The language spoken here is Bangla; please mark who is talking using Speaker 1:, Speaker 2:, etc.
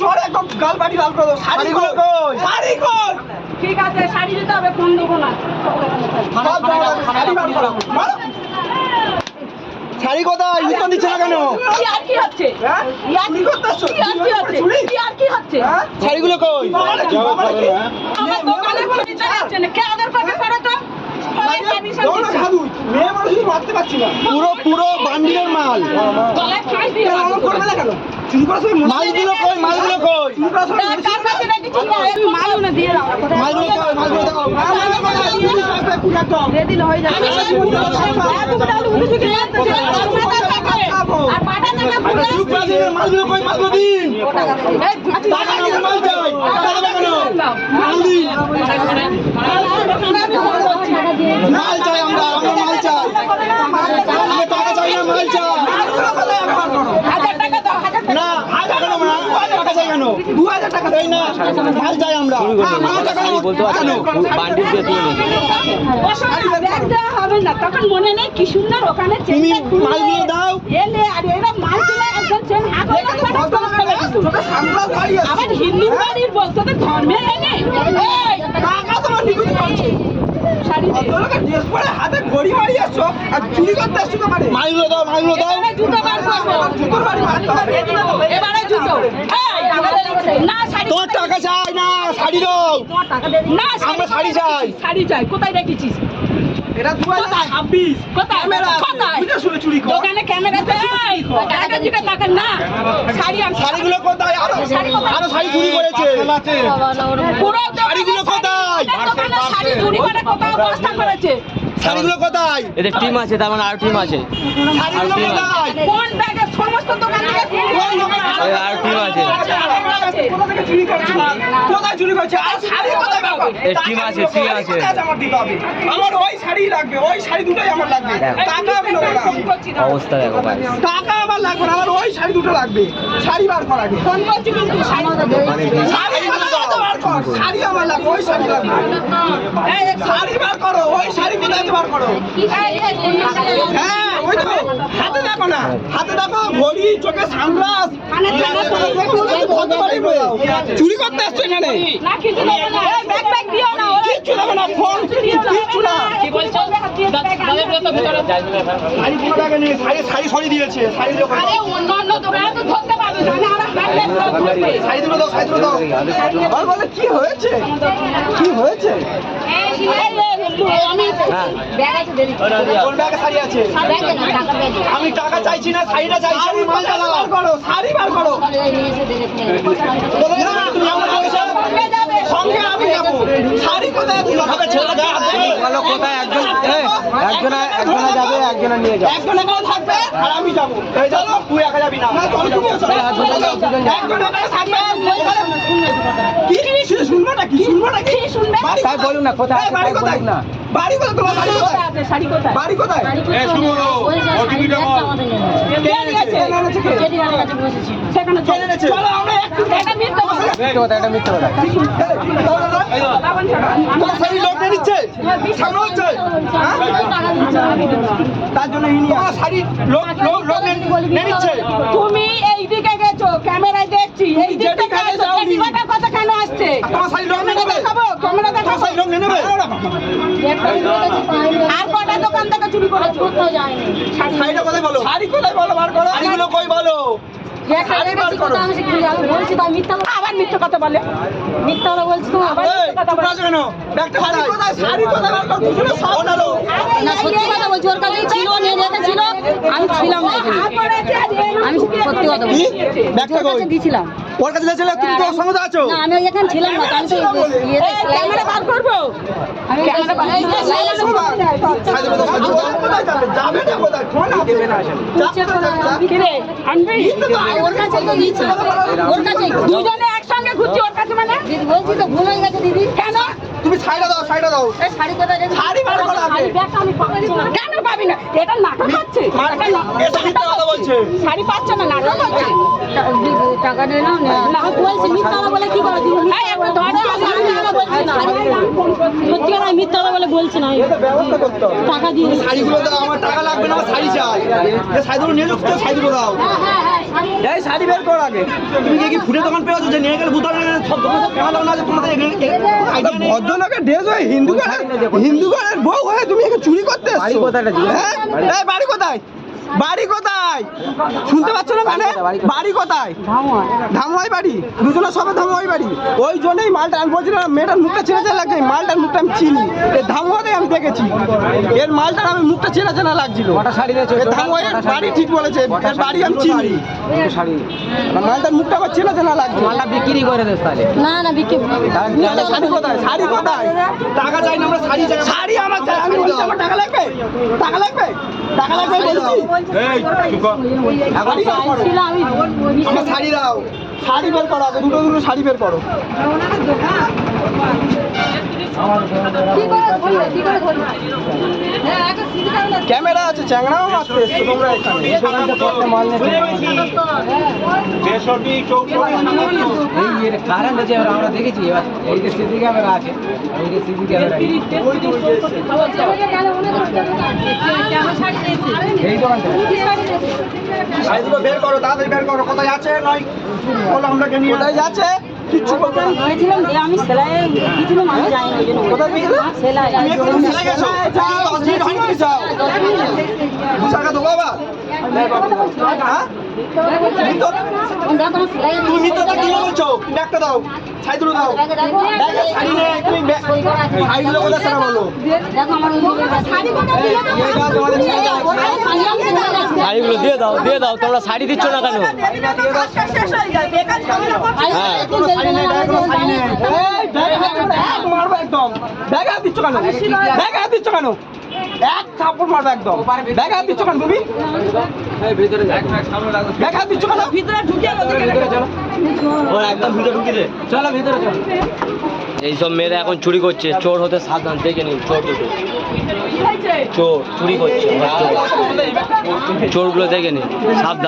Speaker 1: চড়ে একদম গাল বাড়ি লাল করে দাও। শাড়িগুলো কই? শাড়ি কই?
Speaker 2: ঠিক আছে শাড়ি দিতে হবে, ফোন দেবো না।
Speaker 1: শাড়ি বার করো। শাড়ি কোথায়? উত্তর দিচ্ছে না কেন?
Speaker 2: কি আর কি হচ্ছে?
Speaker 1: চুরি করতেছো?
Speaker 2: কি আর কি হচ্ছে? কি আর কি হচ্ছে?
Speaker 1: শাড়িগুলো কই?
Speaker 2: আমার দোকানে কোনো বিচার হচ্ছে না। কে ওদের পাবে করো তো?
Speaker 1: মেয়ে মানুষ মারতে পারছি না। পুরো বান্ডিলের মাল।
Speaker 2: গলায় ফাঁস দিয়ে
Speaker 1: কেন করবে না কেন? চুরি করার সময় মালগুলো কই? মালগুলো কই? চুরি করার সময়
Speaker 2: কার কাছে রেখেছি না? মালও না দিয়ে দাও।
Speaker 1: মালগুলো কই? মালগুলো দাও।
Speaker 2: রেডিল হয়ে যাবে। আর পাটা থেকে
Speaker 1: মালগুলো কই? মালগুলো দিন। টাকা দিন, মাল চাই। টাকা দেবে কেন? মাল দিন। মাল চাই আমরা মাল চাই। আমরা টাকা চাই না, মাল চাই। না, 1000 টাকা না, 1000 টাকা চাই কেন? 2000 টাকা চাই না, মাল চাই আমরা। মাল টাকা
Speaker 3: বলতে পারছি না, বান্ডিল দিয়ে তুলে নিয়েছি।
Speaker 2: ব্যাগ দেওয়া হবে না, তখন মনে নেই কি সুন্দর ওখানে
Speaker 1: তুমি মালগুলো দাও।
Speaker 2: এলে আর এরা মাল তুলে একজন চেন হাত আবার হিন্দু বাড়ির বলতো তো ধর্মের এনে
Speaker 1: টাকা তোমার নিকুতি করছে। ড্রেস পরে হাতে ঘড়ি মারি আসছো আর চুরি করতে আসছো তোমারে। মালগুলো দাও, মালগুলো দাও।
Speaker 2: জুতো বার করবো,
Speaker 1: জুতোর বাড়ি মারতে হবে।
Speaker 2: এবারে জুতো না শাড়ি
Speaker 1: তোমার টাকা চাই না, শাড়ি দাও।
Speaker 2: না
Speaker 1: আমরা শাড়ি চাই।
Speaker 2: শাড়ি চাই। কোথায় রেখেছিস?
Speaker 1: এটা 2026
Speaker 2: কোথায়?
Speaker 1: ক্যামেরা আছে।
Speaker 2: কোথায়?
Speaker 1: বুঝে শুনে চুরি কর।
Speaker 2: দোকানে ক্যামেরাতে টাকা দিতে টাকা না শাড়ি আমি
Speaker 1: শাড়িগুলো কোথায়? আরো শাড়ি চুরি করেছে।
Speaker 2: পুরো
Speaker 1: শাড়িগুলো কোথায়?
Speaker 2: দোকানে শাড়ি চুরি করে কোথাও বস্তা করেছে।
Speaker 1: শাড়িগুলো কোথায়?
Speaker 3: এদের টিম আছে, তার মানে আর টিম আছে।
Speaker 1: শাড়িগুলো কোথায়?
Speaker 2: কোন ব্যাগে সমস্ত দোকান থেকে
Speaker 3: ওই আর টিম আছে।
Speaker 1: কোথা থেকে চুরি করছে? কোথায় চুরি করছে? আর শাড়ি কোথায় পাবো?
Speaker 3: এর টিম আছে, টিম আছে।
Speaker 1: আমার দিতে হবে। আমার ওই শাড়ি লাগবে, ওই শাড়ি দুটোই আমার লাগবে। টাকা আমি নেবো না।
Speaker 3: অবস্থা দেখো ভাই।
Speaker 1: টাকা আমার লাগবে না, আমার ওই শাড়ি দুটো লাগবে। শাড়ি বার কর আগে।
Speaker 2: ফোন করছি কিন্তু শাড়ি
Speaker 1: শাড়ি বার কর। শাড়ি আমার লাগবে, ওই শাড়ি লাগবে। শাড়ি বার করো, ওই শাড়ি কোথায় বার করো? হ্যাঁ, ওই তো। হাতে দেখো না, হাতে দেখো ঘড়ি, চোখে সানগ্লাস। চুরি করতে আসছো এখানে?
Speaker 2: না কিছু দেবে না। ব্যাগ ব্যাগ দিও না।
Speaker 1: কিচ্ছু দেবে না, ফোন কিচ্ছু না।
Speaker 2: কি বলছো? দাদা ব্যাগ ভিতরে
Speaker 1: শাড়ি কোনো ব্যাগে নেই, শাড়ি সরি দিয়েছে। শাড়ি দিলো
Speaker 2: আরে অন্য অন্য দোকানে তো ধরতে পারবে না। আমরা ব্যাগ ব্যাগ ধরবে।
Speaker 1: শাড়ি দিলো দাও, শাড়ি দিলো দাও। আর বলে কি হয়েছে? কি হয়েছে?
Speaker 2: আমি ব্যাগ আছে দেরি
Speaker 1: কোন ব্যাগে শাড়ি আছে?
Speaker 2: ব্যাগ না টাকা ব্যাগ
Speaker 1: আমি টাকা চাইছি না, শাড়িটা চাইছি। আমি মাল বার করো, শাড়ি বার করো। বলে না, তুমি আমার পয়সা সঙ্গে আমি যাবো। শাড়ি কোথায়? ছেলে
Speaker 3: কোথায় একজনা যাবে, একজনা নিয়ে যাবে।
Speaker 1: একজন এখানে থাকবে আর আমি যাবো। এই চলো, তুই একা যাবি না। একজন এখানে থাকবে। কি শুনবো না? কি শুনবো না? কি শুনবে?
Speaker 3: তাই বলুন না, কোথায় আছে
Speaker 1: বাড়ি
Speaker 3: তাই
Speaker 1: কোথায়?
Speaker 3: বলুন না।
Speaker 1: বাড়ি কোথায়? তোমার বাড়ি কোথায়?
Speaker 2: শাড়ি কোথায়?
Speaker 1: বাড়ি কোথায়?
Speaker 2: সেখানে চলে গেছে। চলো আমরা একটু এটা মিথ্যা কথা।
Speaker 3: মিথ্যে কথা, এটা মিথ্যে কথা।
Speaker 1: তোমার শাড়ি লোক নিয়ে নিচ্ছে? সামনে হচ্ছে? তার জন্য তোমার শাড়ি লোক নিয়ে নিচ্ছে?
Speaker 2: তুমি এই দিকে গেছো, ক্যামেরায় দেখছি। এই দিকে
Speaker 1: যেদিকে
Speaker 2: গেছো,
Speaker 1: যাও নি।
Speaker 2: কথা কথা কেন আসছে?
Speaker 1: তোমার শাড়ি লোক নিয়ে নেবে?
Speaker 2: দেখাবো, ক্যামেরা
Speaker 1: তোমার
Speaker 2: দেখাবো।
Speaker 1: শাড়ি লোক নিয়ে নেবে?
Speaker 2: আর কটা দোকান থেকে চুরি করেছো? কোথাও যায়নি।
Speaker 1: শাড়িটা কোথায় বলো? শাড়ি কোথায় বলো? বার করো। শাড়িগুলো কই বলো? শাড়ি বার করো।
Speaker 2: আবার মিথ্যে কথা বলে। মিথ্যা কথা বলছি, তুমি আবার মিথ্যে কথা বলে।
Speaker 1: কেন? ব্যাগটা কোথায়? শাড়ি কোথায় বার করো? দুজনে সব বলো।
Speaker 4: না সত্যি কথা বলছি, ওর কাছেই ছিল, নিয়ে রেখেছিল, আমি ছিলাম না এখানে। আমি সত্যি কথা বলছি,
Speaker 1: ব্যাগটা
Speaker 4: ওর
Speaker 1: কই?
Speaker 4: কাছে দিয়েছিলাম।
Speaker 1: ওর কাছে ছিল, তুমি তো ওর সঙ্গে তো আছো।
Speaker 4: না আমি এখানে ছিলাম না, আমি তো ইয়েতে
Speaker 2: ক্যামেরা বার করবো।
Speaker 4: আমি
Speaker 2: ক্যামেরা বার
Speaker 1: শাড়ি দেবো, শাড়ি দেবো। কোথায় যাবে? যাবে না কোথায়? ফোন আছে।
Speaker 2: কিরে আনবি?
Speaker 4: ওর কাছে তো দিয়েছিলাম, ওর কাছে
Speaker 2: দুজনে একসঙ্গে ঘুরছি ওর কাছে মানে?
Speaker 4: দিদি বলছি তো ভুল হয়ে গেছে দিদি।
Speaker 2: কেন?
Speaker 1: তুমি শাড়িটা দাও, শাড়িটা দাও।
Speaker 4: এই শাড়ি কোথায় রেখেছি?
Speaker 1: শাড়ি বার করো আগে।
Speaker 2: শাড়ি ব্যাগটা আমি পাচ্ছি না। কেন পাবি না? এটা নাটক হচ্ছে।
Speaker 1: এসে মিথ্যা কথা বলছে।
Speaker 2: শাড়ি পাচ্ছ না, নাটক হচ্ছে।
Speaker 4: টাকা নিয়ে নাও না বলছি মিথ্যা কথা বলে কি করে দিব?
Speaker 2: এই একটু ধরো, আমি বলছি না।
Speaker 4: সত্যি কথা মিথ্যা কথা বলে বলছি না,
Speaker 1: এটা ব্যবস্থা করতে হবে।
Speaker 4: টাকা দিয়ে
Speaker 1: শাড়িগুলো দাও, আমার টাকা লাগবে না, আমার শাড়ি চাই। এই শাড়িগুলো নিয়ে যাচ্ছ, শাড়িগুলো দাও।
Speaker 4: হ্যাঁ
Speaker 1: এই শাড়ি বের কর আগে। তুমি কি ফুটের দোকান পেয়েছো যে নিয়ে গেলে বুতার সব দোকান সব কেনা দোকান আছে তোমাদের ভদ্রলোকের ড্রেস হয়ে হিন্দু ঘরের বউ হয়ে তুমি একে চুরি করতে
Speaker 3: বাড়ি
Speaker 1: এসছো?
Speaker 3: কোথায় ছিল?
Speaker 1: হ্যাঁ? এই বাড়ি কোথায়? বাড়ি কোথায়? শুনতে পাচ্ছ না মানে বাড়ি কোথায়? ধামওয়াই বাড়ি, দুজনের সবে ধামওয়াই বাড়ি। ওই জন্যই মালটা আমি বলছিলাম মেয়েটার মুখটা চেনা চেনা লাগছে, মালটার মুখটা আমি চিনি, এই ধামওয়াতে আমি দেখেছি এর মালটার আমি মুখটা চেনা চেনা লাগছিল।
Speaker 3: কটা শাড়ি দিয়েছো?
Speaker 1: এর ধামওয়াইয়ের বাড়ি ঠিক বলেছে, এর বাড়ি আমি চিনি,
Speaker 3: দুটো শাড়ি।
Speaker 1: মালটার মুখটা আমার চেনা চেনা লাগছে।
Speaker 3: মালটা বিক্রি করে দেস তাহলে।
Speaker 4: না না বিক্রি
Speaker 1: তাহলে শাড়ি কোথায়? শাড়ি কোথায়? টাকা চাই না আমরা শাড়ি চাই। শাড়ি আমার চাই, আমি বলছি আমার টাকা লাগবে, টাকা লাগবে, টাকা লাগবে বলছি। শাড়ি বের করো।
Speaker 4: ছিল আমি
Speaker 1: আমার শাড়ি দাও, শাড়ি বের করো আগে, দুটো দুটো শাড়ি বের করো।
Speaker 2: কি করে ধরবে কি করে ধরবে হ্যাঁ একটা সিটি ক্যামেরা
Speaker 1: ক্যামেরা আছে, চ্যাংড়াও মারতে এসছো তোমরা এখানে।
Speaker 3: এই কারেন্ট আছে, এবার আমরা দেখেছি। এবার এই যে সিসি ক্যামেরা আছে, এই যে সিসি ক্যামেরা এই দোকানটা
Speaker 1: শাড়িগুলো বের করো, তাড়াতাড়ি বের করো। কোথায় আছে নয় বলো, আমরা নিয়ে কোথায় যাচ্ছে কিচ্ছু বলতে না।
Speaker 4: হয়েছিলাম যে আমি সেলাই দিয়েছিলাম, আমি যাইনি ওই জন্য
Speaker 1: কোথায় বিকেলে
Speaker 4: সেলাই
Speaker 1: তুমি এখন চলে গেছো? যাও, 10 মিনিট হয়নি, যাও। 2 টাকা দেবো আবার? হ্যাঁ?
Speaker 4: দেখো সেলাই
Speaker 1: তুমি মিথ্যাটা কি বলছো? ব্যাগটা দাও, ছাইগুলো দাও। ব্যাগে শাড়ি নেই, তুমি শাড়িগুলো কোথায় সেটা বলো।
Speaker 4: দেখো আমার শাড়ি কোটা দিল তো
Speaker 3: শাড়িগুলো দিয়ে দাও, দিয়ে দাও। তোমরা শাড়ি দিচ্ছ না কেন?
Speaker 1: হ্যাঁ, কোনো শাড়ি নেই, ব্যাগে কোনো শাড়ি নেই। এই, ব্যাগে হাত দিচ্ছ, এক মারবো একদম। ব্যাগে হাত দিচ্ছ কেন? ব্যাগে হাত দিচ্ছ কেন? এক থাপ্পড় মারবো একদম। ব্যাগে হাত দিচ্ছ কেন তুমি?
Speaker 3: ভিতরে যাও।
Speaker 1: ব্যাগে হাত দিচ্ছ কেন?
Speaker 3: ভিতরে চলো। ওর একদম ভিতরে ঢুকিয়ে দে। চলো ভিতরে চলো। এইসব মেয়েরা এখন চুরি করছে, চোর হতে সাবধান। দেখে নিন চোর দুটো, চোর চুরি করছে, চোরগুলো দেখে নিন, সাবধান।